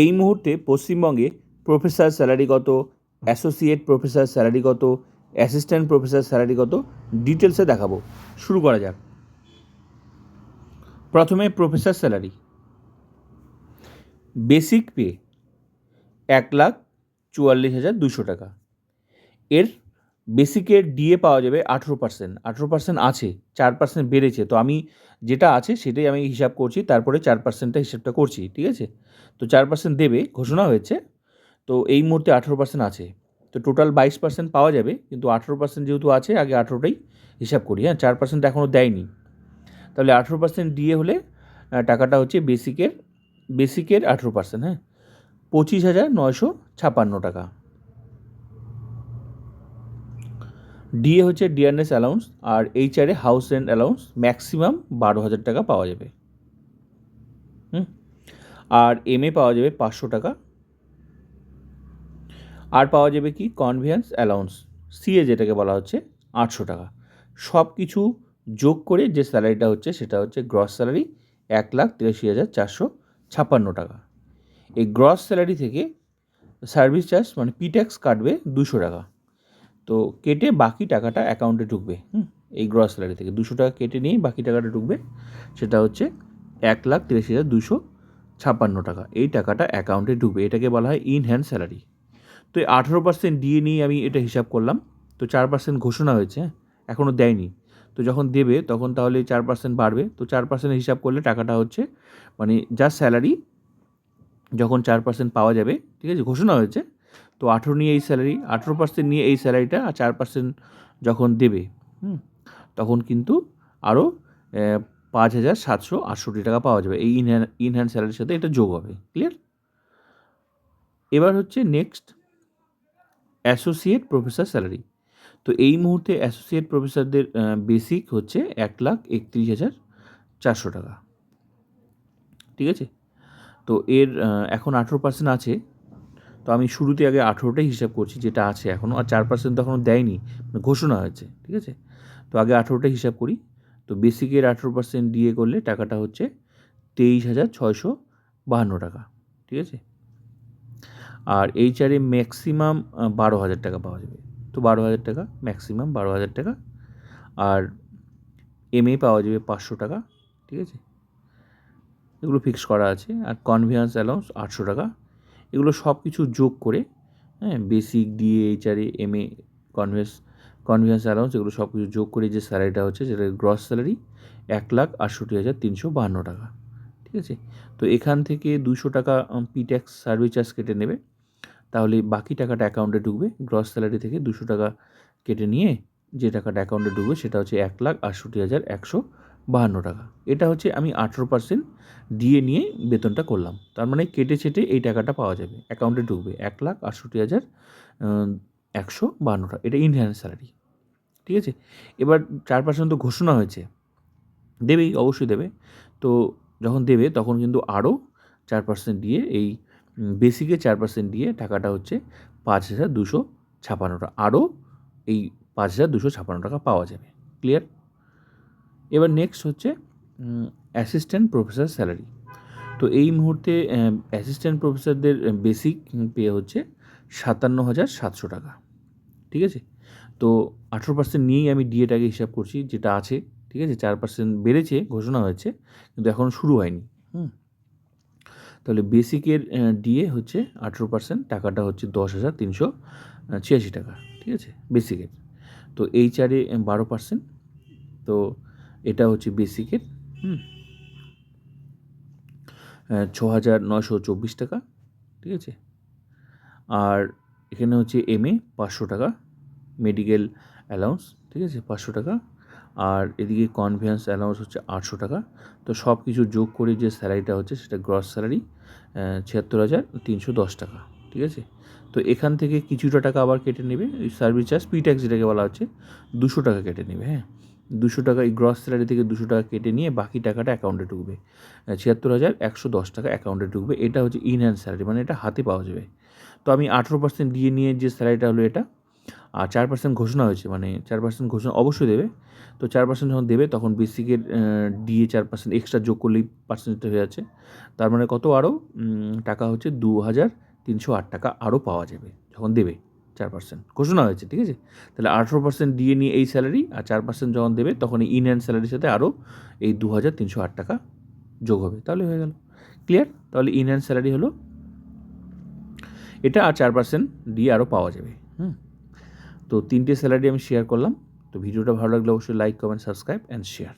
এই মুহূর্তে পশ্চিমবঙ্গে প্রফেসর স্যালারি কত, অ্যাসোসিয়েট প্রফেসর স্যালারি কত, অ্যাসিস্ট্যান্ট প্রফেসর স্যালারি কত, ডিটেলসে দেখাবো। শুরু করা যাক। প্রথমে প্রফেসর স্যালারি। বেসিক পে 1,44,200 টাকা। এর বেসিকের ডিএ পাওয়া যাবে 18%। 18% আছে, 4% বেড়েছে, তো আমি যেটা আছে সেটাই আমি হিসাব করছি, তারপরে 4%টা হিসাবটা করছি, ঠিক আছে? তো 4% দেবে, ঘোষণা হয়েছে। তো এই মুহূর্তে 18% আছে, তো টোটাল 22% পাওয়া যাবে, কিন্তু 18% যেহেতু আছে, আগে 18টাই হিসাব করি। হ্যাঁ, 4% এখনও দেয়নি, তাহলে 18% ডিএ হলে টাকাটা হচ্ছে বেসিকের 18%। হ্যাঁ, 25,956 টাকা। ডিএ হচ্ছে ডিয়ারনেস অ্যালাউন্স, আর এইচআরে হাউস রেন্ট অ্যালাউন্স ম্যাক্সিমাম 12,000 টাকা পাওয়া যাবে। আর এমএ পাওয়া যাবে 500 টাকা। আর পাওয়া যাবে কি কনভেয়ান্স অ্যালাউন্স, সিএ যেটাকে বলা হচ্ছে, 800 টাকা। সব কিছু যোগ করে যে স্যালারিটা হচ্ছে সেটা হচ্ছে গ্রস স্যালারি 1,83,456 টাকা। এই গ্রস স্যালারি থেকে সার্ভিস চার্জ মানে পিট্যাক্স কাটবে 200 টাকা। তো কেটে বাকি টাকাটা অ্যাকাউন্টে ঢুকবে। এই গ্রস স্যালারি থেকে 200 টাকা কেটে নিয়ে বাকি টাকাটা ঢুকবে, সেটা হচ্ছে 1,83,256 টাকা। এই টাকাটা অ্যাকাউন্টে ঢুকবে, এটাকে বলা হয় ইন হ্যান্ড স্যালারি। তো এই 18% ডিএ নিয়ে আমি এটা হিসাব করলাম। তো 4% ঘোষণা হয়েছে, এখনও দেয়নি। তো যখন দেবে তখন তাহলে 4% বাড়বে। তো 4% হিসাব করলে টাকাটা হচ্ছে মানে যা স্যালারি, যখন 4% পাওয়া যাবে, ঠিক আছে, ঘোষণা হয়েছে। তো 18 নিয়ে এই স্যালারি, 18% নিয়ে এই স্যালারিটা, আর 4% যখন দেবে, তখন কিন্তু আরও 5,768 টাকা পাওয়া যাবে। এই ইন হ্যান্ড স্যালারির সাথে এটা যোগ হবে। ক্লিয়ার? এবার হচ্ছে নেক্সট অ্যাসোসিয়েট প্রফেসর স্যালারি। তো এই মুহূর্তে অ্যাসোসিয়েট প্রফেসরদের বেসিক হচ্ছে 1,31,400 টাকা, ঠিক আছে? তো এর এখন 18% আছে, তো আমি শুরুতে আগে 18টাই হিসাব করছি যেটা আছে এখনও, আর 4% তো এখনও দেয়নি, ঘোষণা হয়েছে, ঠিক আছে? তো আগে 18টাই হিসাব করি। তো বেসিকের 18% ডিএ করলে টাকাটা হচ্ছে 23,652 টাকা, ঠিক আছে? আর এইচআরে ম্যাক্সিমাম 12,000 টাকা পাওয়া যাবে। তো 12,000 টাকা ম্যাক্সিমাম, 12,000 টাকা। আর এমএ পাওয়া যাবে 500 টাকা, ঠিক আছে? এগুলো ফিক্স করা আছে। আর কনভেয়ান্স অ্যালাউন্স 800 টাকা। এগুলো সব কিছু যোগ করে, হ্যাঁ, basic DA HRA MA conveyance allowance, এগুলো সব কিছু যোগ করে যে স্যালারিটা হচ্ছে সেটা গ্রস স্যালারি 1,68,352 টাকা, ঠিক আছে? তো এখান থেকে 200 টাকা পিট্যাক্স সার্ভিস চার্জ কেটে নেবে, তাহলে বাকি টাকাটা অ্যাকাউন্টে ঢুকবে। গ্রস স্যালারি থেকে 200 টাকা কেটে নিয়ে যে টাকাটা অ্যাকাউন্টে ঢুকবে সেটা হচ্ছে 1,68,152 টাকা। এটা হচ্ছে আমি 18% ডিএ নিয়ে বেতনটা করলাম, তার মানে কেটে ছেটে এই টাকাটা পাওয়া যাবে, অ্যাকাউন্টে ঢুকবে 1,68,152 টাকা। এটা ইন হ্যান্ড স্যালারি, ঠিক আছে? এবার 4% তো ঘোষণা হয়েছে, দেবেই, অবশ্যই দেবে। তো যখন দেবে তখন কিন্তু আরও 4% দিয়ে এই বেসিকে 4% দিয়ে টাকাটা হচ্ছে 5,256 টাকা, আরও এই 5,256 টাকা পাওয়া যাবে। ক্লিয়ার? এবার নেক্সট হচ্ছে অ্যাসিস্ট্যান্ট প্রফেসর স্যালারি। তো এই মুহূর্তে অ্যাসিস্ট্যান্ট প্রফেসরদের বেসিক পে হচ্ছে 57,700 টাকা, ঠিক আছে? তো 18% নিয়েই আমি ডিএটাকে হিসাব করছি যেটা আছে, ঠিক আছে? 4% বেড়েছে, ঘোষণা হয়েছে, কিন্তু এখনও শুরু হয়নি। তাহলে বেসিকের ডিএ হচ্ছে 18%, টাকাটা হচ্ছে 10,386 টাকা, ঠিক আছে, বেসিকের। তো এইচআরে 12%, তো এটা হচ্ছে বেসিকের 6,924 টাকা, ঠিক আছে? আর এখানে হচ্ছে এমএ 500 টাকা, মেডিকেল অ্যালাউন্স, ঠিক আছে, 500 টাকা। আর এদিকে কনভেয়ান্স অ্যালাউন্স হচ্ছে 800 টাকা। তো সব কিছু যোগ করে যে স্যালারিটা হচ্ছে সেটা গ্রস স্যালারি 76,310 টাকা, ঠিক আছে? তো এখান থেকে কিছুটা টাকা আবার কেটে নেবে, সার্ভিস চার্জ পিট্যাক্স যেটাকে বলা হচ্ছে, 200 টাকা কেটে নেবে। হ্যাঁ, 200 টাকা এই গ্রস স্যালারি থেকে 200 টাকা কেটে নিয়ে বাকি টাকাটা অ্যাকাউন্টে ঢুকবে, 76,110 টাকা অ্যাকাউন্টে ঢুকবে। এটা হচ্ছে ইন হ্যান্ড স্যালারি, মানে এটা হাতে পাওয়া যাবে। তো আমি 18% দিয়ে নিয়ে যে স্যালারিটা হলো এটা, আর 4% ঘোষণা হয়েছে, মানে 4% ঘোষণা অবশ্যই দেবে। তো 4% যখন দেবে তখন বেসিকের দিয়ে 4% এক্সট্রা যোগ করলেই পার্সেন্টেজটা হয়ে যাচ্ছে। তার মানে কত আরও টাকা হচ্ছে 2,308 টাকা আরও পাওয়া যাবে যখন দেবে 4% ঘোষণা হয়েছে, ঠিক আছে? তাহলে 18% দিয়ে নিয়ে এই স্যালারি, আর 4% যখন দেবে তখন এই ইন হ্যান্ড স্যালারির সাথে আরও এই 2,308 টাকা যোগ হবে, তাহলে হয়ে গেল। ক্লিয়ার? তাহলে ইন হ্যান্ড স্যালারি হলো এটা, আর 4% দিয়ে আরও পাওয়া যাবে। তো 3টে স্যালারি আমি শেয়ার করলাম। তো ভিডিওটা ভালো লাগলে অবশ্যই like, comment, subscribe and share.